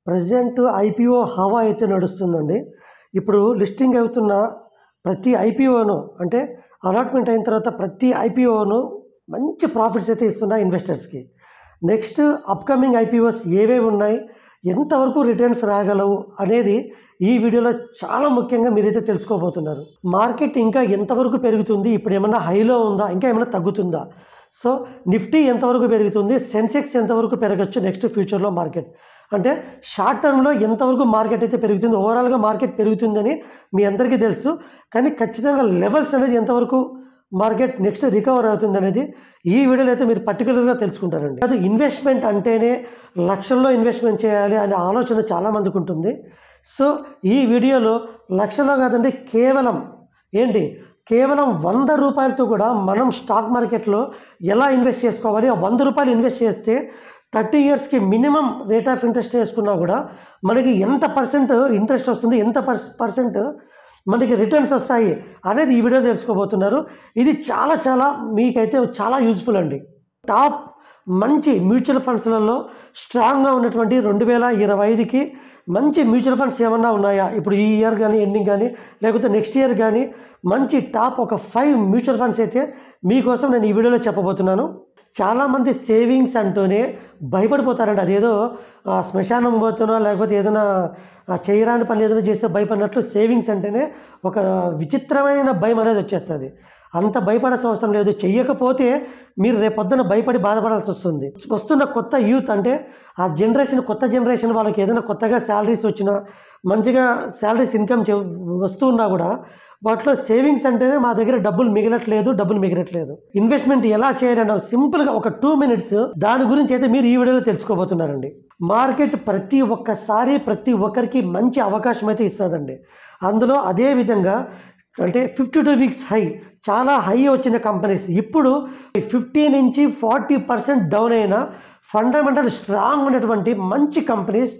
Present IPO హవా అయితే నడుస్తుందండి. ఇప్పుడు లిస్టింగ్ అవుతున్న ప్రతి ఐపీఓను అంటే అలాట్మెంట్ అయిన తర్వాత ప్రతి ఐపీఓను మంచి ప్రాఫిట్స్ అయితే ఇస్తున్నాయి ఇన్వెస్టర్స్కి. నెక్స్ట్ అప్కమింగ్ ఐపీఓస్ ఏవేవి ఉన్నాయి, ఎంతవరకు రిటర్న్స్ రాగలవు అనేది ఈ వీడియోలో చాలా ముఖ్యంగా మీరైతే తెలుసుకోబోతున్నారు. మార్కెట్ ఇంకా ఎంతవరకు పెరుగుతుంది, ఇప్పుడు ఏమన్నా హైలో ఉందా, ఇంకా ఏమైనా తగ్గుతుందా, సో నిఫ్టీ ఎంతవరకు పెరుగుతుంది, సెన్సెక్స్ ఎంతవరకు పెరగచ్చు నెక్స్ట్ ఫ్యూచర్లో మార్కెట్ అంటే షార్ట్ టర్మ్లో ఎంతవరకు మార్కెట్ అయితే పెరుగుతుంది, ఓవరాల్గా మార్కెట్ పెరుగుతుందని మీ అందరికీ తెలుసు. కానీ ఖచ్చితంగా లెవెల్స్ అనేది ఎంతవరకు మార్కెట్ నెక్స్ట్ రికవర్ అవుతుంది అనేది ఈ వీడియోలో అయితే మీరు పర్టికులర్గా తెలుసుకుంటారండి. అది ఇన్వెస్ట్మెంట్ అంటేనే లక్షల్లో ఇన్వెస్ట్మెంట్ చేయాలి అనే ఆలోచన చాలామందికి ఉంటుంది. సో ఈ వీడియోలో లక్షల్లో కాదండి, కేవలం 100 రూపాయలతో కూడా మనం స్టాక్ మార్కెట్లో ఎలా ఇన్వెస్ట్ చేసుకోవాలి. ఆ 100 రూపాయలు ఇన్వెస్ట్ చేస్తే 30 ఇయర్స్కి మినిమం రేట్ ఆఫ్ ఇంట్రెస్ట్ వేసుకున్నా కూడా మనకి ఎంత పర్సెంట్ ఇంట్రెస్ట్ వస్తుంది, ఎంత పర్సెంట్ మనకి రిటర్న్స్ వస్తాయి అనేది ఈ వీడియో తెలుసుకోబోతున్నారు. ఇది చాలా మీకైతే చాలా యూజ్ఫుల్ అండి. టాప్ మంచి మ్యూచువల్ ఫండ్స్లలో స్ట్రాంగ్గా ఉన్నటువంటి 2025కి మంచి మ్యూచువల్ ఫండ్స్ ఏమన్నా ఉన్నాయా, ఇప్పుడు ఈ ఇయర్ కానీ ఎండింగ్ కానీ లేకపోతే నెక్స్ట్ ఇయర్ కానీ మంచి టాప్ ఒక 5 మ్యూచువల్ ఫండ్స్ అయితే మీకోసం నేను ఈ వీడియోలో చెప్పబోతున్నాను. చాలామంది సేవింగ్స్ అంటూనే భయపడిపోతారండి. అదేదో శ్మశానం పోతున్నా లేకపోతే ఏదైనా చేయరాని పని ఏదైనా చేస్తే భయపడినట్లు సేవింగ్స్ అంటేనే ఒక విచిత్రమైన భయం అనేది వచ్చేస్తుంది. అంత భయపడాల్సిన అవసరం లేదు. చెయ్యకపోతే మీరు రేపొద్దున భయపడి బాధపడాల్సి వస్తుంది. వస్తున్న కొత్త యూత్ అంటే ఆ జనరేషన్, కొత్త జనరేషన్ వాళ్ళకి ఏదైనా కొత్తగా శాలరీస్ వచ్చినా, మంచిగా శాలరీస్ ఇన్కమ్ వస్తూ ఉన్నా కూడా వాటిలో సేవింగ్స్ అంటేనే మా దగ్గర డబ్బులు మిగలట్లేదు. ఇన్వెస్ట్మెంట్ ఎలా చేయాలన్నా సింపుల్గా ఒక 2 మినిట్స్ దాని గురించి అయితే మీరు ఈ వీడియోలో తెలుసుకోబోతున్నారండి. మార్కెట్ ప్రతి ఒక్కరికి మంచి అవకాశం అయితే ఇస్తుందండి. అందులో అదే విధంగా అంటే 52 వీక్స్ హై, చాలా హై వచ్చిన కంపెనీస్ ఇప్పుడు 50 నుంచి 40% డౌన్ అయిన ఫండమెంటల్ స్ట్రాంగ్ ఉన్నటువంటి మంచి కంపెనీస్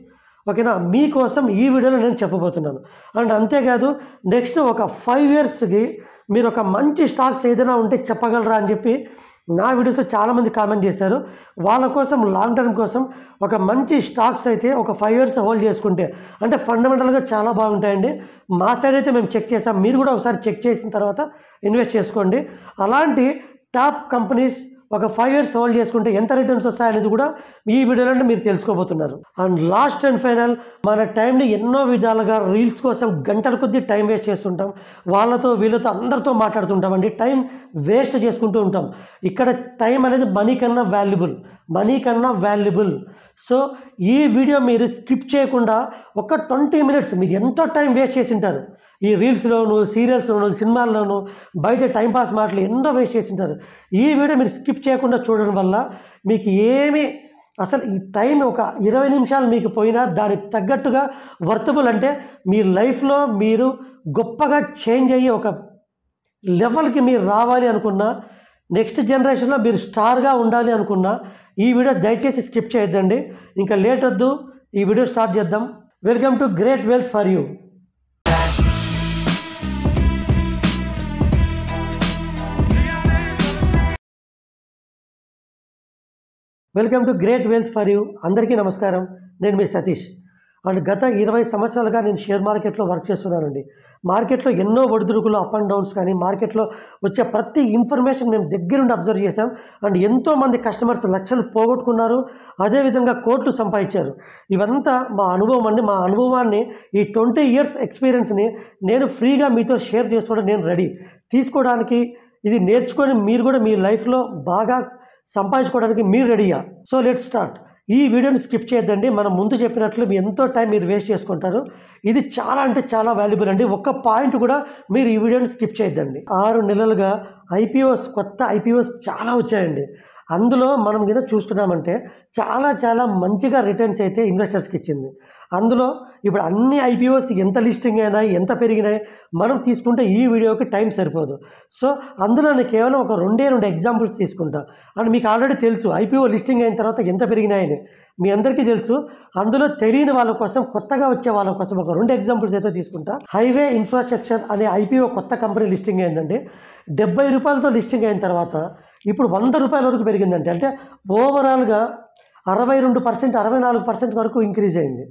ఓకేనా మీకోసం ఈ వీడియోలో నేను చెప్పబోతున్నాను. అండ్ అంతేకాదు నెక్స్ట్ ఒక 5 ఇయర్స్కి మీరు ఒక మంచి స్టాక్స్ ఏదైనా ఉంటే చెప్పగలరా అని చెప్పి నా వీడియోస్లో చాలామంది కామెంట్ చేశారు. వాళ్ళ కోసం లాంగ్ టర్మ్ కోసం ఒక మంచి స్టాక్స్ అయితే ఒక 5 ఇయర్స్ హోల్డ్ చేసుకుంటే అంటే ఫండమెంటల్గా చాలా బాగుంటాయండి. మా సైడ్ అయితే మేము చెక్ చేసాం, మీరు కూడా ఒకసారి చెక్ చేసిన తర్వాత ఇన్వెస్ట్ చేసుకోండి. అలాంటి టాప్ కంపెనీస్ ఒక 5 ఇయర్స్ హోల్డ్ చేసుకుంటే ఎంత రిటర్న్స్ వస్తాయనేది కూడా ఈ వీడియోలో మీరు తెలుసుకోబోతున్నారు. అండ్ లాస్ట్ అండ్ ఫైనల్, మన టైంని ఎన్నో విధాలుగా రీల్స్ కోసం గంటల కొద్దీ టైం వేస్ట్ చేస్తుంటాం. వాళ్ళతో వీళ్ళతో అందరితో మాట్లాడుతుంటామండి, టైం వేస్ట్ చేసుకుంటూ ఉంటాం. ఇక్కడ టైం అనేది మనీ కన్నా వాల్యుబుల్. సో ఈ వీడియో మీరు స్కిప్ చేయకుండా ఒక 20 మినిట్స్ మీరు ఎంతో టైం వేస్ట్ చేసి ఉంటారు. ఈ రీల్స్లోను, సీరియల్స్లోను, సినిమాల్లోనూ, బయట టైంపాస్ మాటలు ఎన్నో వేస్ట్ చేసి ఉంటారు. ఈ వీడియో మీరు స్కిప్ చేయకుండా చూడడం వల్ల మీకు అసలు ఈ టైం ఒక 20 నిమిషాలు మీకు పోయినా దానికి తగ్గట్టుగా వర్తబుల్ అంటే మీ లైఫ్లో మీరు గొప్పగా చేంజ్ అయ్యి ఒక లెవెల్కి మీరు రావాలి అనుకున్నా, నెక్స్ట్ జనరేషన్లో మీరు స్టార్గా ఉండాలి అనుకున్నా ఈ వీడియో దయచేసి స్కిప్ చేయొద్దండి. ఇంకా లేట్ వద్దు, ఈ వీడియో స్టార్ట్ చేద్దాం. Welcome to great wealth for you. Welcome to great wealth for you. అందరికీ నమస్కారం, నేను మీ సతీష్. అండ్ గత 20 సంవత్సరాలుగా నేను షేర్ మార్కెట్లో వర్క్ చేస్తున్నానండి. మార్కెట్లో ఎన్నో ఒడిదుడుకులు, అప్ అండ్ డౌన్స్, కానీ మార్కెట్లో వచ్చే ప్రతి ఇన్ఫర్మేషన్ మేము దగ్గరుండి అబ్జర్వ్ చేశాం. అండ్ ఎంతోమంది కస్టమర్స్ లక్షలు పోగొట్టుకున్నారు, అదేవిధంగా కోట్లు సంపాదించారు. ఇవంతా మా అనుభవం అండి. మా అనుభవాన్ని, ఈ 20 ఇయర్స్ ఎక్స్పీరియన్స్ని నేను ఫ్రీగా మీతో షేర్ చేసుకోవడం నేను రెడీ తీసుకోవడానికి. ఇది నేర్చుకొని మీరు కూడా మీ లైఫ్లో బాగా సంపాదించుకోవడానికి మీరు రెడీయా? So let's start. ఈ వీడియోని స్కిప్ చేయొద్దండి. మనం ముందు చెప్పినట్లు మీ ఎంతో టైం మీరు వేస్ట్ చేసుకుంటారు. ఇది చాలా అంటే చాలా వాల్యుబుల్ అండి. ఒక్క పాయింట్ కూడా మీరు ఈ వీడియోని స్కిప్ చేయొద్దండి. 6 నెలలుగా కొత్త ఐపీఓస్ చాలా వచ్చాయండి. అందులో మనం కింద చూస్తున్నామంటే చాలా మంచిగా రిటర్న్స్ అయితే ఇన్వెస్టర్స్కి ఇచ్చింది. అందులో ఇప్పుడు అన్ని ఐపీఓస్ ఎంత లిస్టింగ్ అయినాయి, ఎంత పెరిగినాయి మనం తీసుకుంటే ఈ వీడియోకి టైం సరిపోదు. సో అందులో నేను కేవలం ఒక 2 ఎగ్జాంపుల్స్ తీసుకుంటా. అండ్ మీకు ఆల్రెడీ తెలుసు ఐపీఓ లిస్టింగ్ అయిన తర్వాత ఎంత పెరిగినాయని మీ అందరికీ తెలుసు. అందులో తెలియని వాళ్ళ కోసం, కొత్తగా వచ్చే వాళ్ళ కోసం ఒక 2 ఎగ్జాంపుల్స్ అయితే తీసుకుంటా. హైవే ఇన్ఫ్రాస్ట్రక్చర్ అనే ఐపీఓ కొత్త కంపెనీ లిస్టింగ్ అయిందండి. 70 రూపాయలతో లిస్టింగ్ అయిన తర్వాత ఇప్పుడు 100 రూపాయల వరకు పెరిగిందంటే, అంటే ఓవరాల్గా 62%, 64% వరకు ఇంక్రీజ్ అయింది.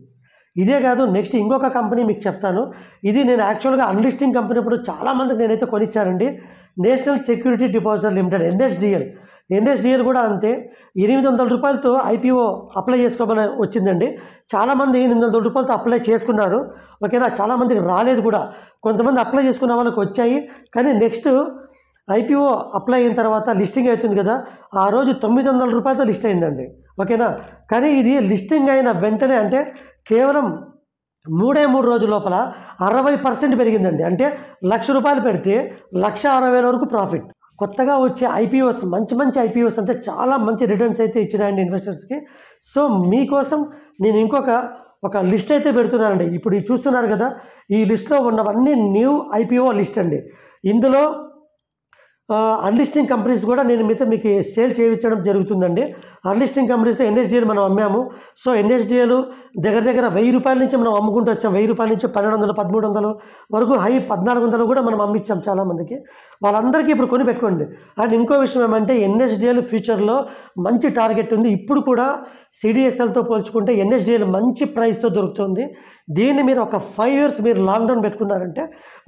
ఇదే కాదు, నెక్స్ట్ ఇంకొక కంపెనీ మీకు చెప్తాను. ఇది నేను యాక్చువల్గా అన్లిస్టింగ్ కంపెనీ ఇప్పుడు చాలామందికి నేనైతే కొనిచ్చానండి. National security depositor limited, NSDL. NSDL కూడా అంతే, ₹800 ఐపీఓ అప్లై చేసుకోమని వచ్చిందండి. చాలామంది ₹800 అప్లై చేసుకున్నారు, ఓకేనా. చాలామందికి రాలేదు కూడా. కొంతమంది అప్లై చేసుకున్న వాళ్ళకి వచ్చాయి, కానీ నెక్స్ట్ ఐపీఓ అప్లై అయిన తర్వాత లిస్టింగ్ అవుతుంది కదా, ఆ రోజు ₹900 లిస్ట్ అయిందండి, ఓకేనా. కానీ ఇది లిస్టింగ్ అయిన వెంటనే అంటే కేవలం 3 రోజుల లోపల 60% పెరిగిందండి. అంటే ₹1,00,000 పెడితే ₹1,60,000 వరకు ప్రాఫిట్. కొత్తగా వచ్చే ఐపీఓస్, మంచి ఐపీఓస్ అంటే చాలా మంచి రిటర్న్స్ అయితే ఇచ్చినాయండి ఇన్వెస్టర్స్కి. సో మీకోసం నేను ఒక లిస్ట్ అయితే పెడుతున్నానండి. ఇప్పుడు ఇది చూస్తున్నారు కదా, ఈ లిస్ట్లో ఉన్నవన్నీ న్యూ ఐపీఓ లిస్ట్ అండి. ఇందులో అన్లిస్టింగ్ కంపెనీస్ కూడా నేను మీకు సేల్ చేయించడం జరుగుతుందండి. అన్లిస్టింగ్ కంపెనీస్ ఎన్ఎస్డిఎల్ మనం అమ్మాము. సో ఎన్ఎస్డిఎల్ దగ్గర ₹1,000 నుంచి మనం అమ్ముకుంటూ వచ్చాం. ₹1,000 నుంచి 1,200, 1,300 వరకు, హై 1,400 కూడా మనం అమ్మించాం చాలామందికి. వాళ్ళందరికీ ఇప్పుడు కొని పెట్టుకోండి. అండ్ ఇంకో విషయం ఏమంటే ఎన్ఎస్డిఎల్ ఫ్యూచర్లో మంచి టార్గెట్ ఉంది. ఇప్పుడు కూడా సిడిఎస్ఎల్తో పోల్చుకుంటే ఎన్ఎస్డిఎల్ మంచి ప్రైస్తో దొరుకుతుంది. దీన్ని మీరు ఒక 5 years మీరు లాంగ్ టర్మ్ పెట్టుకున్నారంటే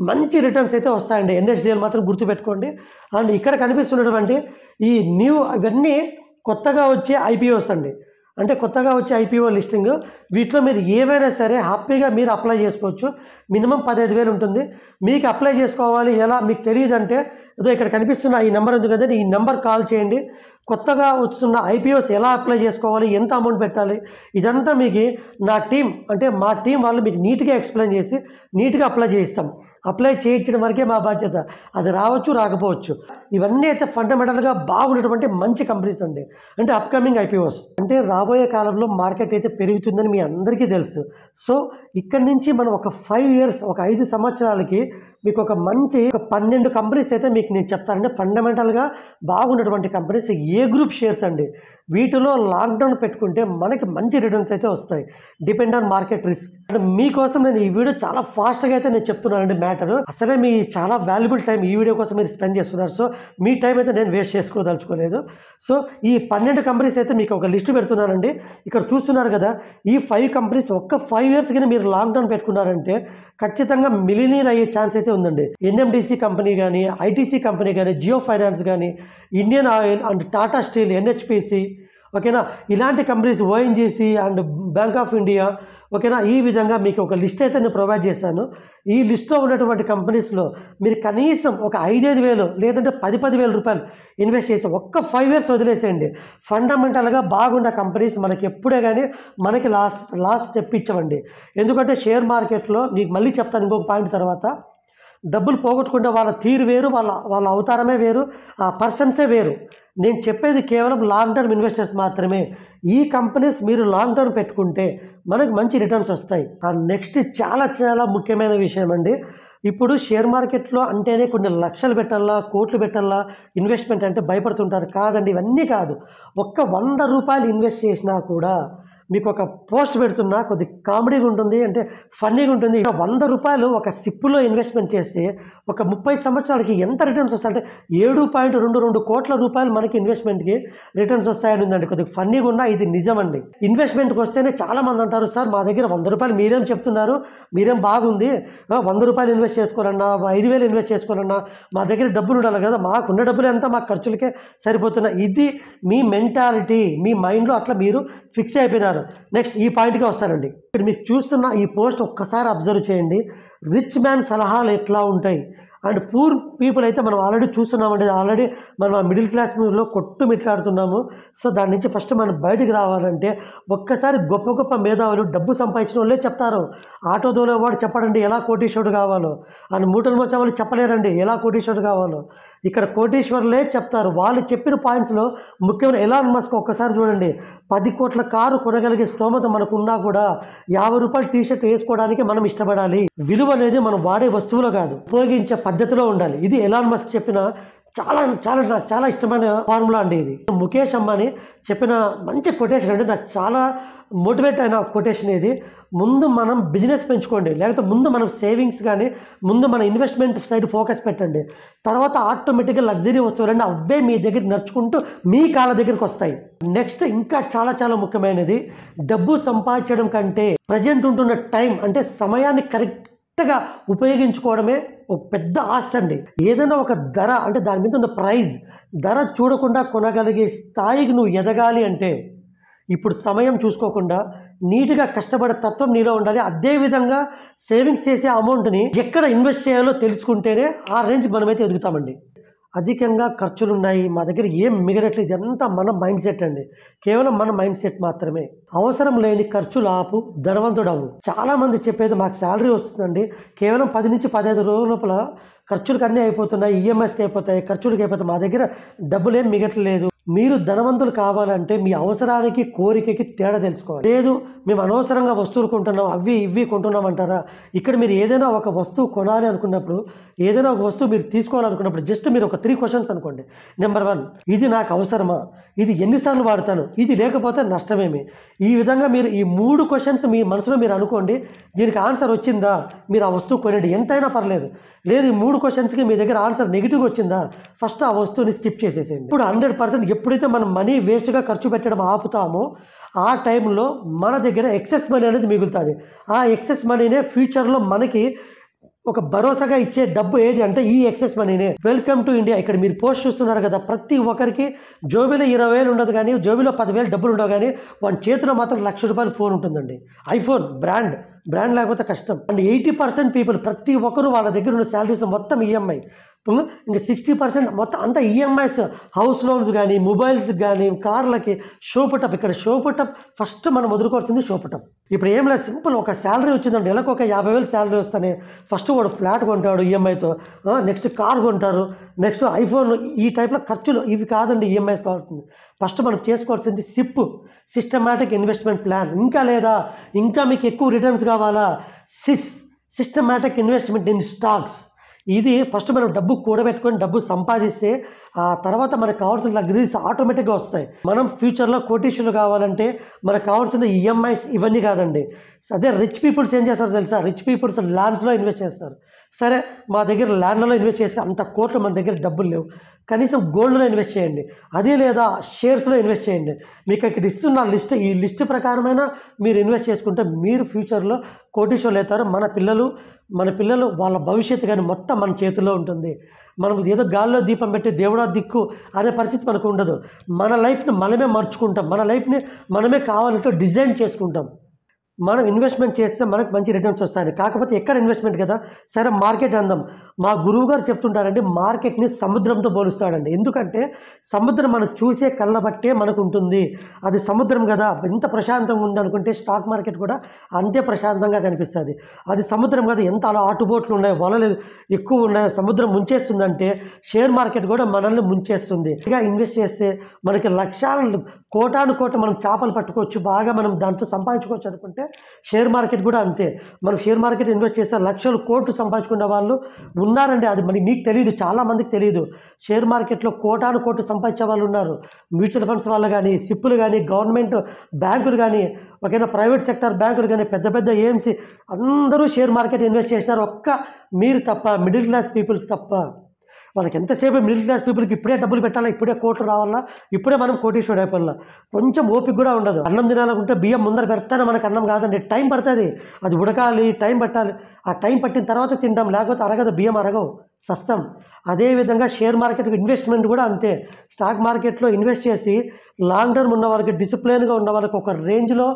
మంచి రిటర్న్స్ అయితే వస్తాయండి. ఎన్ఎస్డిఎల్ మాత్రం గుర్తుపెట్టుకోండి. అండ్ ఇక్కడ కనిపిస్తున్నటువంటి ఈ ఇవన్నీ కొత్తగా వచ్చే ఐపీఓస్ అండి. అంటే కొత్తగా వచ్చే ఐపీఓ లిస్టింగ్. వీటిలో మీరు ఏవైనా సరే హ్యాపీగా మీరు అప్లై చేసుకోవచ్చు. మినిమం 15,000 ఉంటుంది. మీకు అప్లై చేసుకోవాలి ఎలా మీకు తెలియదంటే ఏదో ఇక్కడ కనిపిస్తున్న ఈ నెంబర్ ఉంది కదండి, ఈ నెంబర్ కాల్ చేయండి. కొత్తగా వస్తున్న ఐపీఓస్ ఎలా అప్లై చేసుకోవాలి, ఎంత అమౌంట్ పెట్టాలి, ఇదంతా మీకు నా టీం, అంటే మా టీం వాళ్ళు మీకు నీట్గా ఎక్స్ప్లెయిన్ చేసి నీట్గా అప్లై చేయిస్తాం. అప్లై చేయించడం వరకే మా బాధ్యత. అది రావచ్చు, రాకపోవచ్చు. ఇవన్నీ అయితే ఫండమెంటల్గా బాగున్నటువంటి మంచి కంపెనీస్ అండి. అంటే అప్కమింగ్ ఐపీఓస్. అంటే రాబోయే కాలంలో మార్కెట్ అయితే పెరుగుతుందని మీ అందరికీ తెలుసు. సో ఇక్కడి నుంచి మనం ఒక 5 years, ఒక 5 సంవత్సరాలకి మీకు ఒక 12 కంపెనీస్ అయితే మీకు నేను చెప్తానండి. ఫండమెంటల్గా బాగున్నటువంటి కంపెనీస్ ఏ గ్రూప్ షేర్స్ అండి. వీటిలో లాక్డౌన్ పెట్టుకుంటే మనకి మంచి రిటర్న్స్ అయితే వస్తాయి, డిపెండ్ ఆన్ మార్కెట్ రిస్క్. అంటే మీకోసం నేను ఈ వీడియో చాలా ఫాస్ట్గా అయితే నేను చెప్తున్నానండి మ్యాటర్. అసలే మీ చాలా వాల్యుబుల్ టైం ఈ వీడియో కోసం మీరు స్పెండ్ చేస్తున్నారు. సో మీ టైం అయితే నేను వేస్ట్ చేసుకోదలుచుకోలేదు. సో ఈ 12 కంపెనీస్ అయితే మీకు ఒక లిస్ట్ పెడుతున్నానండి. ఇక్కడ చూస్తున్నారు కదా, ఈ 5 కంపెనీస్ ఒక్క 5 years కి మీరు లాక్డౌన్ పెట్టుకున్నారంటే ఖచ్చితంగా మిలియనీర్ అయ్యే ఛాన్స్ అయితే ఉందండి. ఎన్ఎండిసి కంపెనీ కానీ, ఐటీసీ కంపెనీ కానీ, జియో ఫైనాన్స్ కానీ, Indian oil and Tata steel, NHPC, ఓకేనా, ఇలాంటి companies, ONGC and bank of India, ఓకేనా. ఈ విధంగా మీకు ఒక లిస్ట్ అయితే నేను ప్రొవైడ్ చేశాను. ఈ లిస్ట్లో ఉన్నటువంటి కంపెనీస్లో మీరు కనీసం ఒక 5,000 లేదంటే 10,000 రూపాయలు ఇన్వెస్ట్ చేసి ఒక్క 5 years వదిలేసేయండి. ఫండమెంటల్గా బాగున్న కంపెనీస్ మనకి ఎప్పుడే కానీ మనకి లాస్ తెప్పించవండి. ఎందుకంటే షేర్ మార్కెట్లో మీకు మళ్ళీ చెప్తాను ఇంకొక పాయింట్ తర్వాత, డబ్బులు పోగొట్టుకుంటే వాళ్ళ తీరు వేరు, వాళ్ళ అవతారమే వేరు, ఆ పర్సన్సే వేరు. నేను చెప్పేది కేవలం లాంగ్ టర్మ్ ఇన్వెస్టర్స్ మాత్రమే. ఈ కంపెనీస్ మీరు లాంగ్ టర్మ్ పెట్టుకుంటే మనకు మంచి రిటర్న్స్ వస్తాయి. నెక్స్ట్ చాలా ముఖ్యమైన విషయం అండి. ఇప్పుడు షేర్ మార్కెట్లో అంటేనే కొన్ని లక్షలు పెట్టాలా, కోట్లు పెట్టాలా, ఇన్వెస్ట్మెంట్ అంటే భయపడుతుంటారు. కాదండి, ఇవన్నీ కాదు. ఒక్క ₹100 ఇన్వెస్ట్ చేసినా కూడా మీకు ఒక పోస్ట్ పెడుతున్నా, కొద్ది కామెడీగా ఉంటుంది, అంటే ఫన్నీగా ఉంటుంది. ₹100 ఒక సిప్పులో ఇన్వెస్ట్మెంట్ చేస్తే ఒక 30 సంవత్సరాలకి ఎంత రిటర్న్స్ వస్తాయంటే ₹7.22 కోట్ల మనకి ఇన్వెస్ట్మెంట్కి రిటర్న్స్ వస్తాయని ఉందండి. కొద్దిగా ఫన్నీగా ఉన్నా ఇది నిజమండి. ఇన్వెస్ట్మెంట్కి వస్తేనే చాలామంది అంటారు, సార్ మా దగ్గర ₹100 మీరేం చెప్తున్నారు, మీరేం బాగుంది, ₹100 ఇన్వెస్ట్ చేసుకోవాలన్నా, 5,000 ఇన్వెస్ట్ చేసుకోవాలన్నా మా దగ్గర డబ్బులు ఉండాలి కదా, మాకున్న డబ్బులు ఎంత మా ఖర్చులకే సరిపోతున్నాయి. ఇది మీ మెంటాలిటీ, మీ మైండ్లో అట్లా మీరు ఫిక్స్ అయిపోయినారు. నెక్స్ట్ ఈ పాయింట్గా వస్తానండి. ఇక్కడ మీకు చూస్తున్న ఈ పోస్ట్ ఒక్కసారి అబ్జర్వ్ చేయండి. రిచ్ మ్యాన్ సలహాలు ఎట్లా ఉంటాయి అండ్ పూర్ పీపుల్ అయితే మనం ఆల్రెడీ చూస్తున్నామండి. ఆల్రెడీ మనం ఆ మిడిల్ క్లాస్లో కొట్టుమిట్లాడుతున్నాము. సో దాని నుంచి ఫస్ట్ మనం బయటికి రావాలంటే ఒక్కసారి గొప్ప మేధావులు, డబ్బు సంపాదించిన వాళ్ళే చెప్తారు. ఆటో దోలేవాడు చెప్పడండి ఎలా కోటీశ్వరుడు కావాలో, అండ్ మూటలు మోసే వాళ్ళు చెప్పలేరండి ఎలా కోటీశ్వరుడు కావాలో. ఇక్కడ కోటీశ్వరులే చెప్తారు. వాళ్ళు చెప్పిన పాయింట్స్లో ముఖ్యమైన ఎలాన్ మస్క్ ఒక్కసారి చూడండి, 10 కోట్ల కారు కొనగలిగే స్తోమత మనకున్నా కూడా ₹50 టీషర్ట్ వేసుకోవడానికి మనం ఇష్టపడాలి. విలువ అనేది మనం వాడే వస్తువులో కాదు, ఉపయోగించే పద్ధతిలో ఉండాలి. ఇది ఎలాన్ మస్క్ చెప్పిన చాలా చాలా నాకు చాలా ఇష్టమైన ఫార్ములా అండి ఇది. ముఖేష్ అంబానీ చెప్పిన మంచి కొటేషన్ అండి, నాకు చాలా మోటివేట్ అయిన కొటేషన్ ఇది. ముందు మనం బిజినెస్ పెంచుకోండి, లేకపోతే ముందు మనం సేవింగ్స్ కానీ ముందు మన ఇన్వెస్ట్మెంట్ సైడ్ ఫోకస్ పెట్టండి. తర్వాత ఆటోమేటిక్గా లగ్జరీ వస్తువులండి అవే మీ దగ్గర నడుచుకుంటూ మీ కాళ్ళ దగ్గరికి వస్తాయి. నెక్స్ట్ ఇంకా చాలా చాలా ముఖ్యమైనది, డబ్బు సంపాదించడం కంటే ప్రజెంట్ ఉంటున్న టైం అంటే సమయాన్ని కరెక్ట్గా ఉపయోగించుకోవడమే ఒక పెద్ద ఆస్తి అండి. ఏదైనా ఒక ధర అంటే దాని మీద ఉన్న ప్రైజ్ ధర చూడకుండా కొనగలిగే స్థాయికి నువ్వు ఎదగాలి అంటే ఇప్పుడు సమయం చూసుకోకుండా నీట్గా కష్టపడే తత్వం నీలో ఉండాలి. అదేవిధంగా సేవింగ్స్ చేసే అమౌంట్ని ఎక్కడ ఇన్వెస్ట్ చేయాలో తెలుసుకుంటేనే ఆ రేంజ్ మనమైతే ఎదుగుతామండి. అధికంగా ఖర్చులు ఉన్నాయి, మా దగ్గర ఏం మిగలట్లేదు, ఇదంతా మన మైండ్ సెట్ అండి. కేవలం మన మైండ్ సెట్ మాత్రమే. అవసరం లేని ఖర్చులు ఆపు, ధనవంతుడు అవ్వు. చాలామంది చెప్పేది మాకు శాలరీ వస్తుందండి, కేవలం 10 నుంచి 15 రోజుల లోపల ఖర్చులకు అన్నీ అయిపోతున్నాయి, ఈఎంఐస్కి అయిపోతాయి, ఖర్చులకి అయిపోతాయి, మా దగ్గర డబ్బులు ఏం మిగట్లేదు. మీరు ధనవంతులు కావాలంటే మీ అవసరానికి కోరికకి తేడా తెలుసుకోవాలి. లేదు మేము అనవసరంగా వస్తువులు కొంటున్నాం, అవి ఇవి కొంటున్నాం అంటారా? ఇక్కడ మీరు ఏదైనా ఒక వస్తువు కొనాలి అనుకున్నప్పుడు, ఏదైనా ఒక వస్తువు మీరు తీసుకోవాలనుకున్నప్పుడు జస్ట్ మీరు ఒక 3 క్వశ్చన్స్ అనుకోండి. నెంబర్ 1, ఇది నాకు అవసరమా? ఇది ఎన్నిసార్లు వాడతాను? ఇది లేకపోతే నష్టమేమి? ఈ విధంగా మీరు ఈ 3 క్వశ్చన్స్ మీ మనసులో మీరు అనుకోండి. దీనికి ఆన్సర్ వచ్చిందా మీరు ఆ వస్తువు కొనండి, ఎంతైనా పర్లేదు. లేదు ఈ 3 క్వశ్చన్స్కి మీ దగ్గర ఆన్సర్ నెగిటివ్గా వచ్చిందా ఫస్ట్ ఆ వస్తువుని స్కిప్ చేసేసేయండి. ఇప్పుడు 100% ఎప్పుడైతే మనం మనీ వేస్ట్గా ఖర్చు పెట్టడం ఆపుతామో ఆ టైంలో మన దగ్గర ఎక్సెస్ మనీ అనేది మిగులుతుంది. ఆ ఎక్సెస్ మనీనే ఫ్యూచర్లో మనకి ఒక భరోసాగా ఇచ్చే డబ్బు ఏది అంటే ఈ ఎక్సెస్ మనీనే. Welcome to India. ఇక్కడ మీరు పోస్ట్ చూస్తున్నారు కదా, ప్రతి ఒక్కరికి జోబీలో 20,000 ఉండదు కానీ జోబీలో 10,000 డబ్బులు ఉండవు కానీ వాడి చేతిలో మాత్రం ₹1,00,000 ఫోన్ ఉంటుందండి. ఐఫోన్ బ్రాండ్ లేకపోతే కష్టం. అండ్ 80% పీపుల్ ప్రతి ఒక్కరు వాళ్ళ దగ్గర ఉన్న శాలరీస్లో మొత్తం ఈఎంఐ, ఇంకా 60% మొత్తం అంతా ఈఎంఐస్, హౌస్ లోన్స్ కానీ మొబైల్స్ కానీ కార్లకి. షోపుటప్, ఇక్కడ షోపుటప్ ఫస్ట్ మనం వదులుకోవాల్సింది షోపుటప్. ఇప్పుడు ఏం లేదు, సింపుల్ ఒక శాలరీ వచ్చిందండి, నెలకు ఒక 50,000 శాలరీ వస్తానే ఫస్ట్ వాడు ఫ్లాట్ కొంటాడు ఈఎంఐతో, నెక్స్ట్ కార్ కొంటారు, నెక్స్ట్ ఐఫోన్, ఈ టైప్లో ఖర్చులు ఇవి కాదండి ఈఎంఐస్ కావాల్సింది. ఫస్ట్ మనం చేసుకోవాల్సింది సిస్టమాటిక్ ఇన్వెస్ట్మెంట్ ప్లాన్. ఇంకా లేదా ఇంకా మీకు ఎక్కువ రిటర్న్స్ కావాలా, సిస్టమాటిక్ ఇన్వెస్ట్మెంట్ ఇన్ స్టాక్స్. ఇది ఫస్ట్ మనం డబ్బు కూడబెట్టుకొని డబ్బు సంపాదిస్తే ఆ తర్వాత మనకు కావాల్సిన లగ్జరీస్ ఆటోమేటిక్గా వస్తాయి. మనం ఫ్యూచర్లో కోటీశ్వరులు కావాలంటే మనకు కావాల్సిన ఈఎంఐస్ ఇవన్నీ కాదండి. అదే రిచ్ పీపుల్స్ ఏం చేస్తారు తెలుసా? రిచ్ పీపుల్స్ ల్యాండ్స్లో ఇన్వెస్ట్ చేస్తారు. సరే మా దగ్గర ల్యాండ్లలో ఇన్వెస్ట్ చేసి అంత కోట్లు మన దగ్గర డబ్బులు లేవు, కనీసం గోల్డ్లో ఇన్వెస్ట్ చేయండి, అది లేదా షేర్స్లో ఇన్వెస్ట్ చేయండి. మీకు ఇక్కడ ఇస్తున్న లిస్ట్, ఈ లిస్ట్ ప్రకారమైన మీరు ఇన్వెస్ట్ చేసుకుంటే మీరు ఫ్యూచర్లో కోటీశ్వరులు అవుతారు. మన పిల్లలు వాళ్ళ భవిష్యత్తు కానీ మొత్తం మన చేతిలో ఉంటుంది. మనం ఏదో గాల్లో దీపం పెట్టి దేవుడా దిక్కు అనే పరిస్థితి మనకు ఉండదు. మన లైఫ్ని మనమే మర్చుకుంటాం, మన లైఫ్ని మనమే కావాలంటే డిజైన్ చేసుకుంటాం. మనం ఇన్వెస్ట్మెంట్ చేస్తే మనకు మంచి రిటర్న్స్ వస్తాయి. కాకపోతే ఎక్కడ ఇన్వెస్ట్మెంట్ కదా, సరే మార్కెట్ అందాం. మా గురువు గారు చెప్తుంటారండి, మార్కెట్ని సముద్రంతో పోలుస్తాడండి. ఎందుకంటే సముద్రం మనం చూసే కళ్ళ బట్టే మనకు ఉంటుంది. అది సముద్రం కదా, ఎంత ప్రశాంతంగా ఉందనుకుంటే స్టాక్ మార్కెట్ కూడా అంతే ప్రశాంతంగా కనిపిస్తుంది. అది సముద్రం కదా, ఎంత అలా ఆటుబోట్లు ఉన్నాయి, వలలు ఎక్కువ ఉన్నాయి, సముద్రం ముంచేస్తుందంటే షేర్ మార్కెట్ కూడా మనల్ని ముంచేస్తుంది. ఇక ఇన్వెస్ట్ చేస్తే మనకి లక్షలు కోటాను మనం చేపలు పట్టుకోవచ్చు, బాగా మనం దాంతో సంపాదించుకోవచ్చు అనుకుంటే షేర్ మార్కెట్ కూడా అంతే. మనం షేర్ మార్కెట్ ఇన్వెస్ట్ చేస్తే లక్షలు కోట్లు సంపాదించుకునే వాళ్ళు ఉన్నారండి. అది మరి మీకు తెలియదు, చాలామందికి తెలియదు. షేర్ మార్కెట్లో కోటాను సంపాదించే వాళ్ళు ఉన్నారు. మ్యూచువల్ ఫండ్స్ వాళ్ళు కానీ, సిప్పులు కానీ, గవర్నమెంట్ బ్యాంకులు కానీ, ఒకవేళ ప్రైవేట్ సెక్టర్ బ్యాంకులు కానీ, పెద్ద పెద్ద ఏఎంసీ అందరూ షేర్ మార్కెట్ ఇన్వెస్ట్ చేస్తారు. ఒక్క మీరు తప్ప, మిడిల్ క్లాస్ పీపుల్స్ తప్ప. వాళ్ళకి ఎంతసేపు మిడిల్ క్లాస్ పీపుల్కి ఇప్పుడే డబ్బులు పెట్టాలా, ఇప్పుడే కోట్లు రావాలా, ఇప్పుడే మనం కోటీశ్వరుడు అయిపోవాలా, కొంచెం ఓపిక కూడా ఉండదు. అన్నం తినాలనుకుంటే బియ్యం ముందర పెడతానే మనకు అన్నం కాదండి, టైం పడుతుంది, అది ఉడకాలి, టైం పట్టాలి. ఆ టైం పట్టిన తర్వాత తింటాం, లేకపోతే అరగదు, బియ్యం అరగవు, సస్తం. అదేవిధంగా షేర్ మార్కెట్ ఇన్వెస్ట్మెంట్ కూడా అంతే. స్టాక్ మార్కెట్లో ఇన్వెస్ట్ చేసి లాంగ్ టర్మ్ ఉన్న వాళ్ళకి, డిసిప్లిన్గా ఉన్న వాళ్ళకి ఒక రేంజ్లో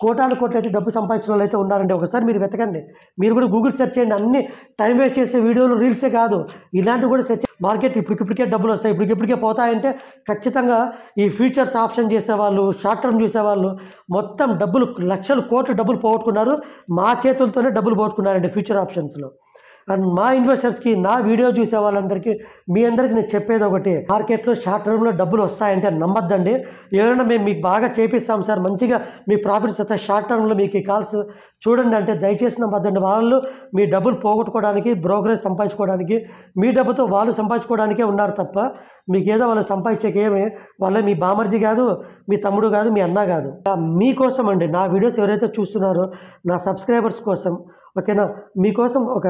కోటాను కోట్లు అయితే డబ్బు సంపాదించిన వాళ్ళు అయితే ఉన్నారండి. ఒకసారి మీరు వెతకండి, మీరు కూడా గూగుల్ సెర్చ్ చేయండి. అన్ని టైం వేస్ట్ చేసే వీడియోలు, రీల్సే కాదు, ఇలాంటివి కూడా సెర్చ్. మార్కెట్ ఇప్పటికే డబ్బులు వస్తాయి, ఇప్పటికే పోతాయంటే ఖచ్చితంగా ఈ ఫ్యూచర్స్ ఆప్షన్ చేసేవాళ్ళు, షార్ట్ టర్మ్ చూసేవాళ్ళు మొత్తం డబ్బులు, లక్షలు కోట్లు డబ్బులు పోగొట్టుకున్నారు. మా చేతులతోనే డబ్బులు పోగొట్టుకున్నారండి ఫ్యూచర్ ఆప్షన్స్లో. అండ్ మా ఇన్వెస్టర్స్కి నా వీడియో చూసే వాళ్ళందరికీ మీ అందరికీ నేను చెప్పేది ఒకటి, మార్కెట్లో షార్ట్ టర్మ్లో డబ్బులు వస్తాయంటే నమ్మద్దండి. ఎవరైనా మేము మీకు బాగా చేపిస్తాం సార్, మంచిగా మీ ప్రాఫిట్స్ వస్తాయి షార్ట్ టర్మ్లో మీకు ఈ కాల్స్ చూడండి అంటే దయచేసి నమ్మద్దండి. వాళ్ళు మీ డబ్బులు పోగొట్టుకోవడానికి, బ్రోకరేజ్ సంపాదించుకోవడానికి, మీ డబ్బుతో వాళ్ళు సంపాదించుకోవడానికే ఉన్నారు తప్ప మీకేదో వాళ్ళు సంపాదించేకేమే వాళ్ళ మీ బామర్ది కాదు, మీ తమ్ముడు కాదు, మీ అన్న కాదు. మీకోసం అండి, నా వీడియోస్ ఎవరైతే చూస్తున్నారో నా సబ్స్క్రైబర్స్ కోసం, ఓకేనా, మీకోసం ఒక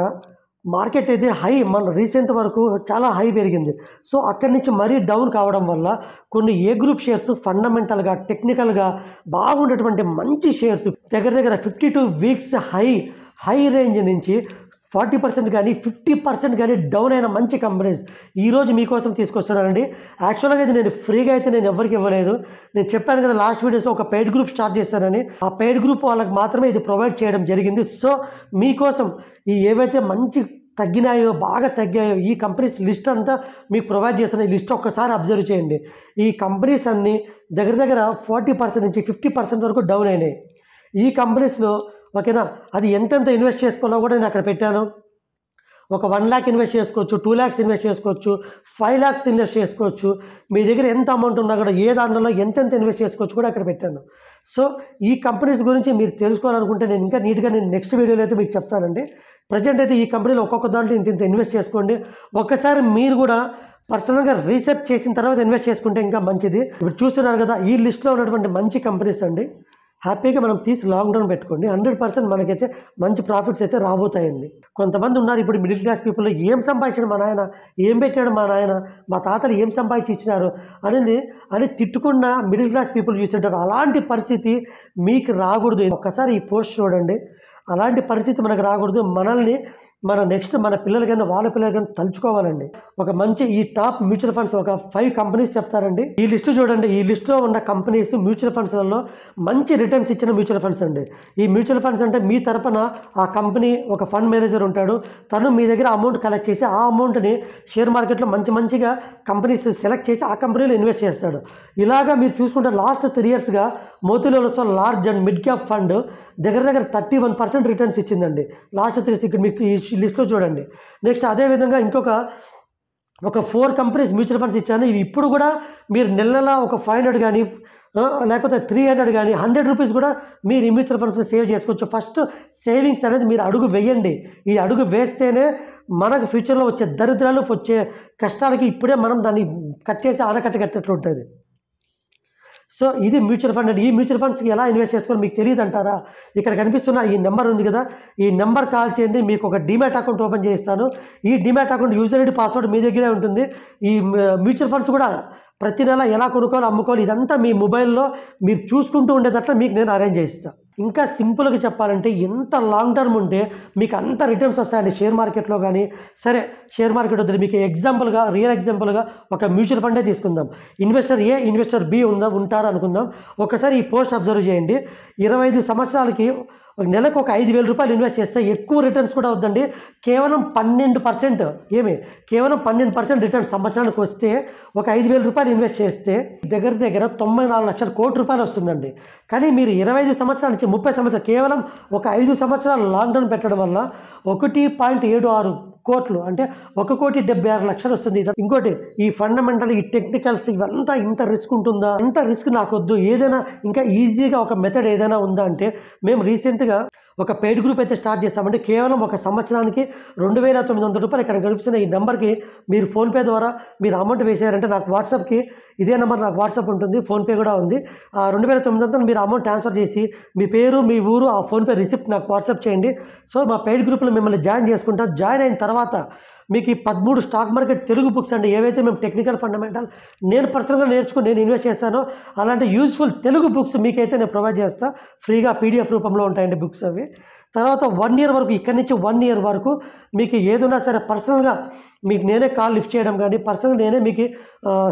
మార్కెట్ అయితే హై, మన రీసెంట్ వరకు చాలా హై పెరిగింది. సో అక్కడి నుంచి మరీ డౌన్ కావడం వల్ల కొన్ని ఏ గ్రూప్ షేర్స్ ఫండమెంటల్గా, టెక్నికల్గా బాగుండేటువంటి మంచి షేర్స్ దగ్గర దగ్గర 52 వీక్స్ హై రేంజ్ నుంచి 40% కానీ 50% కానీ డౌన్ అయిన మంచి కంపెనీస్ ఈరోజు మీకోసం తీసుకొస్తున్నానండి. యాక్చువల్గా అయితే నేను ఫ్రీగా అయితే నేను ఎవరికి ఇవ్వలేదు. నేను చెప్పాను కదా లాస్ట్ వీడియోస్లో ఒక పెయిడ్ గ్రూప్ స్టార్ట్ చేస్తానని, ఆ పెయిడ్ గ్రూప్ వాళ్ళకి మాత్రమే ఇది ప్రొవైడ్ చేయడం జరిగింది. సో మీకోసం ఈ ఏవైతే మంచి తగ్గినాయో, బాగా తగ్గాయో ఈ కంపెనీస్ లిస్ట్ అంతా మీకు ప్రొవైడ్ చేస్తున్న ఈ లిస్ట్ ఒక్కసారి అబ్జర్వ్ చేయండి. ఈ కంపెనీస్ అన్నీ దగ్గర దగ్గర 40% నుంచి 50% వరకు డౌన్ అయినాయి. ఈ కంపెనీస్లో ఓకేనా, అది ఎంతెంత ఇన్వెస్ట్ చేసుకోవాలో కూడా నేను అక్కడ పెట్టాను. ఒక 1 lakh ఇన్వెస్ట్ చేసుకోవచ్చు, 2 lakhs ఇన్వెస్ట్ చేసుకోవచ్చు, 5 lakhs ఇన్వెస్ట్ చేసుకోవచ్చు. మీ దగ్గర ఎంత అమౌంట్ ఉన్నా కూడా ఏ దాంట్లో ఎంతెంత ఇన్వెస్ట్ చేసుకోవచ్చు కూడా అక్కడ పెట్టాను. సో ఈ కంపెనీస్ గురించి మీరు తెలుసుకోవాలనుకుంటే నేను ఇంకా నీట్గా నేను నెక్స్ట్ వీడియోలో అయితే మీకు చెప్తానండి. ప్రజెంట్ అయితే ఈ కంపెనీలో ఒక్కొక్క దాంట్లో ఇంత ఇన్వెస్ట్ చేసుకోండి. ఒక్కసారి మీరు కూడా పర్సనల్గా రీసెర్చ్ చేసిన తర్వాత ఇన్వెస్ట్ చేసుకుంటే ఇంకా మంచిది. ఇప్పుడు చూస్తున్నారు కదా ఈ లిస్ట్లో ఉన్నటువంటి మంచి కంపెనీస్ అండి. హ్యాపీగా మనం తీసి లాంగ్ టర్మ్ పెట్టుకోండి. 100% మనకైతే మంచి ప్రాఫిట్స్ అయితే రాబోతాయండి. కొంతమంది ఉన్నారు ఇప్పుడు మిడిల్ క్లాస్ పీపుల్, ఏం సంపాదించాడు మా నాయన, ఏం పెట్టాడు మా నాయన, మా తాతలు ఏం సంపాదించి ఇచ్చినారు అని తిట్టుకున్న మిడిల్ క్లాస్ పీపుల్ చూస్తుంటారు. అలాంటి పరిస్థితి మీకు రాకూడదు. ఒక్కసారి ఈ పోస్ట్ చూడండి. అలాంటి పరిస్థితి మనకు రాకూడదు. మనల్ని మన నెక్స్ట్ మన పిల్లలకైనా వాళ్ళ పిల్లలకైనా తలుచుకోవాలండి. ఒక మంచి ఈ టాప్ మ్యూచువల్ ఫండ్స్ ఒక 5 కంపెనీస్ చెప్తారండి. ఈ లిస్ట్ చూడండి. ఈ లిస్ట్లో ఉన్న కంపెనీస్ మ్యూచువల్ ఫండ్స్లలో మంచి రిటర్న్స్ ఇచ్చిన మ్యూచువల్ ఫండ్స్ అండి. ఈ మ్యూచువల్ ఫండ్స్ అంటే మీ తరపున ఆ కంపెనీ ఒక ఫండ్ మేనేజర్ ఉంటాడు. తను మీ దగ్గర అమౌంట్ కలెక్ట్ చేసి ఆ అమౌంట్ని షేర్ మార్కెట్లో మంచిగా కంపెనీస్ సెలెక్ట్ చేసి ఆ కంపెనీలో ఇన్వెస్ట్ చేస్తాడు. ఇలాగా మీరు చూసుకుంటే లాస్ట్ 3 yearsగా Motilal Oswal large and mid cap fund దగ్గర దగ్గర 31% రిటర్న్స్ ఇచ్చిందండి లాస్ట్ 3 years. ఇక్కడ మీకు ఈ లిస్ట్లో చూడండి. నెక్స్ట్ అదేవిధంగా ఒక 4 కంపెనీస్ మ్యూచువల్ ఫండ్స్ ఇచ్చాను. ఇవి ఇప్పుడు కూడా మీరు నెల ఒక 500 కానీ లేకపోతే 300 కానీ 100 రూపీస్ కూడా మీరు ఈ మ్యూచువల్ ఫండ్స్లో సేవ్ చేసుకోవచ్చు. ఫస్ట్ సేవింగ్స్ అనేది మీరు అడుగు వేయండి. ఈ అడుగు వేస్తేనే మనకు ఫ్యూచర్లో వచ్చే దరిద్రాలు, వచ్చే కష్టాలకి ఇప్పుడే మనం దాన్ని కట్ చేసి ఆనకట్ట కట్టినట్లు ఉంటుంది. సో ఇది మ్యూచువల్ ఫండ్ అండి. ఈ మ్యూచువల్ ఫండ్స్కి ఎలా ఇన్వెస్ట్ చేసుకోవాలి మీకు తెలియదు అంటారా? ఇక్కడ కనిపిస్తున్న ఈ నెంబర్ ఉంది కదా, ఈ నెంబర్ కాల్ చేయండి. మీకు ఒక డీమ్యాట్ అకౌంట్ ఓపెన్ చేయిస్తాను. ఈ demat account user ID password మీ దగ్గరే ఉంటుంది. ఈ మ్యూచువల్ ఫండ్స్ కూడా ప్రతి నెల ఎలా కొనుక్కోవాలి, అమ్ముకోవాలి ఇదంతా మీ మొబైల్లో మీరు చూసుకుంటూ ఉండేటట్లు మీకు నేను అరేంజ్ చేయిస్తాను. ఇంకా సింపుల్గా చెప్పాలంటే ఎంత లాంగ్ టర్మ్ ఉంటే మీకు అంత రిటర్న్స్ వస్తాయండి షేర్ మార్కెట్లో కానీ. సరే షేర్ మార్కెట్ వద్దు, మీకు రియల్ ఎగ్జాంపుల్గా ఒక మ్యూచువల్ ఫండే తీసుకుందాం. ఇన్వెస్టర్ ఏ, ఇన్వెస్టర్ బి ఉంటారు అనుకుందాం. ఒకసారి ఈ పోస్ట్ అబ్జర్వ్ చేయండి. 25 సంవత్సరాలకి నెలకు ఒక 5,000 రూపాయలు ఇన్వెస్ట్ చేస్తే ఎక్కువ రిటర్న్స్ కూడా వద్దండి. కేవలం 12% కేవలం 12% రిటర్న్స్ సంవత్సరానికి వస్తే ఒక 5,000 రూపాయలు ఇన్వెస్ట్ చేస్తే దగ్గర దగ్గర 94 లక్షల కోట్ల రూపాయలు వస్తుందండి. కానీ మీరు 25 సంవత్సరాల నుంచి 30 సంవత్సరాలు కేవలం ఒక 5 సంవత్సరాలు లాంగ్ టర్మ్ పెట్టడం వల్ల 1.76 కోట్లు అంటే 1,76 లక్షలు వస్తుంది. ఇంకోటి ఈ ఫండమెంటల్, ఈ టెక్నికల్స్ ఇవంతా ఇంత రిస్క్ ఉంటుందా? అంత రిస్క్ నాకు వద్దు. ఏదైనా ఇంకా ఈజీగా ఒక మెథడ్ ఏదైనా ఉందా అంటే మేము రీసెంట్గా ఒక పెయిడ్ గ్రూప్ అయితే స్టార్ట్ చేస్తామంటే కేవలం ఒక సంవత్సరానికి 2,900 రూపాయలు ఇక్కడ కనిపిస్తున్న ఈ నెంబర్కి మీరు ఫోన్పే ద్వారా మీరు అమౌంట్ వేసారంటే నాకు వాట్సాప్కి ఇదే నెంబర్ నాకు వాట్సాప్ ఉంటుంది, ఫోన్పే కూడా ఉంది. ఆ 2,900 మీరు అమౌంట్ ట్రాన్స్ఫర్ చేసి మీ పేరు, మీ ఊరు, ఆ ఫోన్పే రిసిప్ట్ నాకు వాట్సాప్ చేయండి. సో మా పెయిడ్ గ్రూప్లో మిమ్మల్ని జాయిన్ చేసుకుంటాం. జాయిన్ అయిన తర్వాత మీకు ఈ 13 స్టాక్ మార్కెట్ తెలుగు బుక్స్ అండి, ఏవైతే మేము టెక్నికల్ ఫండమెంటల్ నేను పర్సనల్గా నేర్చుకుని నేను ఇన్వెస్ట్ చేస్తానో అలాంటి యూస్ఫుల్ తెలుగు బుక్స్ మీకైతే నేను ప్రొవైడ్ చేస్తాను. ఫ్రీగా PDF రూపంలో ఉంటాయండి బుక్స్ అవి. తర్వాత 1 year వరకు, ఇక్కడి నుంచి 1 year వరకు మీకు ఏదైనా సరే పర్సనల్గా మీకు నేనే కాల్ లిఫ్ట్ చేయడం కానీ పర్సనల్గా నేనే మీకు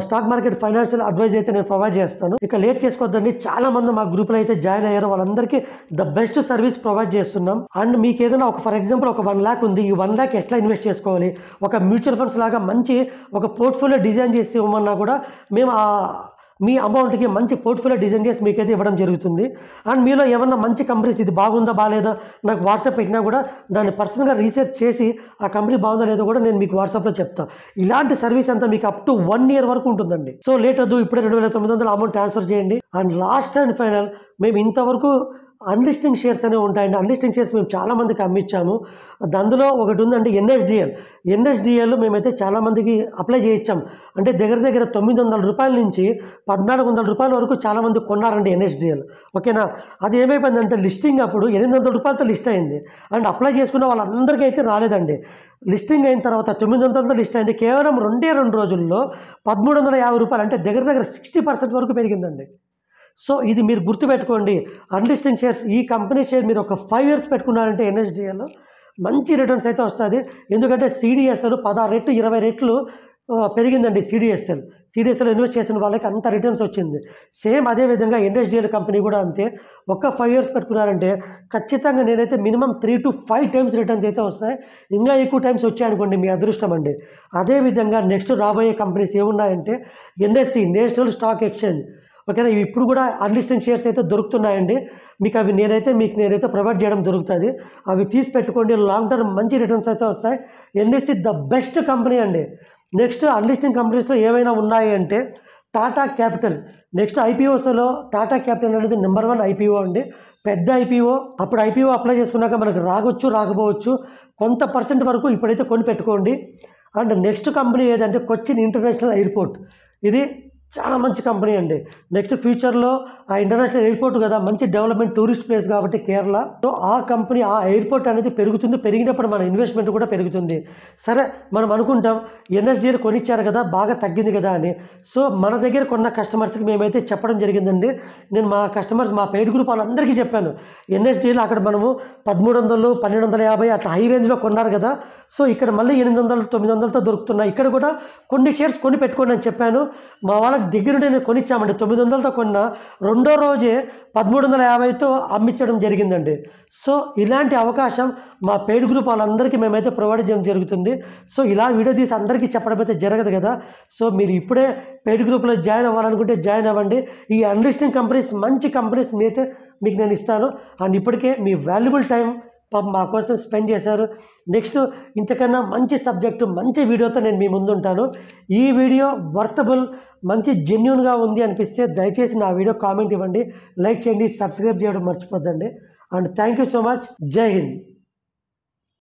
స్టాక్ మార్కెట్ ఫైనాన్షియల్ అడ్వైజ్ అయితే నేను ప్రొవైడ్ చేస్తాను. ఇక లేట్ చేసుకోవద్దండి. చాలామంది మా గ్రూప్లో అయితే జాయిన్ అయ్యారు. వాళ్ళందరికీ ద బెస్ట్ సర్వీస్ ప్రొవైడ్ చేస్తున్నాం. అండ్ మీకు ఏదైనా ఫర్ ఎగ్జాంపుల్ ఒక 1 lakh ఉంది. ఈ 1 lakh ఎట్లా ఇన్వెస్ట్ చేసుకోవాలి, ఒక మ్యూచువల్ ఫండ్స్ లాగా మంచి ఒక పోర్ట్ఫోలియో డిజైన్ చేసి ఇవ్వమన్నా కూడా మేము మీ అమౌంట్కి మంచి పోర్ట్ఫోలియో డిజైన్ చేసి మీకైతే ఇవ్వడం జరుగుతుంది. అండ్ మీలో ఏమన్నా మంచి కంపెనీస్ ఇది బాగుందా బాగాలేదా నాకు వాట్సాప్ పెట్టినా కూడా దాన్ని పర్సనల్గా రీసెర్చ్ చేసి ఆ కంపెనీ బాగుందా లేదో కూడా నేను మీకు వాట్సాప్లో చెప్తాను. ఇలాంటి సర్వీస్ అంతా మీకు అప్ టు 1 year వరకు ఉంటుందండి. సో లేట్ వద్దు, ఇప్పుడే 2,900 అమౌంట్ ట్రాన్స్ఫర్ చేయండి. అండ్ లాస్ట్ అండ్ ఫైనల్, మేము ఇంతవరకు అన్లిస్టింగ్ షేర్స్ అనేవి ఉంటాయండి. అన్లిస్టింగ్ షేర్స్ మేము చాలామందికి అమ్మించాము. అందులో ఒకటి ఉందండి ఎన్ఎస్డిఎల్ మేమైతే చాలామందికి అప్లై చేయించాం. అంటే దగ్గర దగ్గర 900 రూపాయల నుంచి 1,400 రూపాయల వరకు చాలామంది కొన్నారండి ఎన్ఎస్డిఎల్. ఓకేనా. అది ఏమైపోయిందంటే లిస్టింగ్ అప్పుడు 800 రూపాయలతో లిస్ట్ అయింది. అండ్ అప్లై చేసుకున్న వాళ్ళందరికీ అయితే రాలేదండి. లిస్టింగ్ అయిన తర్వాత 900తో లిస్ట్ అయింది. కేవలం 2 రోజుల్లో 1,350 రూపాయలు, అంటే దగ్గర దగ్గర 60% వరకు పెరిగిందండి. సో ఇది మీరు గుర్తుపెట్టుకోండి. అన్లిస్టింగ్ షేర్స్, ఈ కంపెనీ షేర్ మీరు ఒక 5 years పెట్టుకున్నారంటే ఎన్ఎస్డిఎల్ మంచి రిటర్న్స్ అయితే వస్తుంది. ఎందుకంటే సిడిఎస్ఎల్ 16 రెట్లు 20 రెట్లు పెరిగిందండి. సిడిఎస్ఎల్ ఇన్వెస్ట్ చేసిన వాళ్ళకి అంత రిటర్న్స్ వచ్చింది. సేమ్ అదేవిధంగా ఎన్ఎస్డిఎల్ కంపెనీ కూడా అంతే. ఒక 5 years పెట్టుకున్నారంటే ఖచ్చితంగా నేనైతే మినిమం 3 to 5 times రిటర్న్స్ అయితే వస్తాయి. ఇంకా ఎక్కువ టైమ్స్ వచ్చాయనుకోండి మీ అదృష్టం అండి. అదేవిధంగా నెక్స్ట్ రాబోయే కంపెనీస్ ఏమున్నాయంటే ఎన్ఎస్సి, నేషనల్ స్టాక్ ఎక్స్చేంజ్. ఓకేనా. ఇవి ఇప్పుడు కూడా అన్లిస్టెడ్ షేర్స్ అయితే దొరుకుతున్నాయండి. మీకు అవి నేనైతే ప్రొవైడ్ చేయడం జరుగుతుంది. అవి తీసి పెట్టుకోండి. లాంగ్ టర్మ్ మంచి రిటర్న్స్ అయితే వస్తాయి. ఎన్ఎస్సి ద బెస్ట్ కంపెనీ అండి. నెక్స్ట్ అన్లిస్టింగ్ కంపెనీస్లో ఏవైనా ఉన్నాయి అంటే టాటా క్యాపిటల్. నెక్స్ట్ ఐపీఓస్లో టాటా క్యాపిటల్ అనేది నెంబర్ 1 ఐపీఓ అండి. పెద్ద ఐపీఓ. అప్పుడు ఐపీఓ అప్లై చేసుకున్నాక మనకు రాకపోవచ్చు. కొంత పర్సెంట్ వరకు ఇప్పుడైతే కొని పెట్టుకోండి. అండ్ నెక్స్ట్ కంపెనీ ఏదంటే కొచ్చిన్ ఇంటర్నేషనల్ ఎయిర్పోర్ట్. ఇది చాలా మంచి కంపెనీ అండి. నెక్స్ట్ ఫ్యూచర్లో ఆ ఇంటర్నేషనల్ ఎయిర్పోర్ట్ కదా, మంచి డెవలప్మెంట్ టూరిస్ట్ ప్లేస్ కాబట్టి కేరళ. సో ఆ కంపెనీ, ఆ ఎయిర్పోర్ట్ అనేది పెరుగుతుంది. పెరిగినప్పుడు మన ఇన్వెస్ట్మెంట్ కూడా పెరుగుతుంది. సరే, మనం అనుకుంటాం ఎన్ఎస్డిఎల్ కొనిచ్చారు కదా, బాగా తగ్గింది కదా అని. సో మన దగ్గర కొన్న కస్టమర్స్కి మేమైతే చెప్పడం జరిగిందండి. నేను మా కస్టమర్స్, మా పెయిడ్ గ్రూప్ వాళ్ళందరికీ చెప్పాను, ఎన్ఎస్డిఎల్ అక్కడ మనము 1,300, 1,250 అట్లా హై రేంజ్లో కొన్నారు కదా. సో ఇక్కడ మళ్ళీ 800, 900తో దొరుకుతున్నాయి. ఇక్కడ కూడా కొన్ని షేర్స్ కొని పెట్టుకోండి అని చెప్పాను. మా వాళ్ళకి దగ్గర నుండి నేను కొనిచ్చామండి. 900తో కొన్న 2వ రోజే 1,350తో అమ్మించడం జరిగిందండి. సో ఇలాంటి అవకాశం మా పెయిడ్ గ్రూప్ వాళ్ళందరికీ మేమైతే ప్రొవైడ్ చేయడం జరుగుతుంది. సో ఇలా వీడియో తీసి అందరికీ చెప్పడం అయితే జరగదు కదా. సో మీరు ఇప్పుడే పెయిడ్ గ్రూప్లో జాయిన్ అవ్వాలనుకుంటే జాయిన్ అవ్వండి. ఈ అన్లిస్టింగ్ కంపెనీస్, మంచి కంపెనీస్ మీకు నేను ఇస్తాను. అండ్ ఇప్పటికే మీ వాల్యుబుల్ టైం మా కోసం స్పెండ్ చేశారు. నెక్స్ట్ ఇంతకన్నా మంచి సబ్జెక్టు, మంచి వీడియోతో నేను మీ ముందు ఉంటాను. ఈ వీడియో వర్తబుల్, మంచి జెన్యూన్గా ఉంది అనిపిస్తే దయచేసి నా వీడియో కామెంట్ ఇవ్వండి, లైక్ చేయండి, సబ్స్క్రైబ్ చేయడం మర్చిపోద్దండి. And thank you so much. Jai Hind.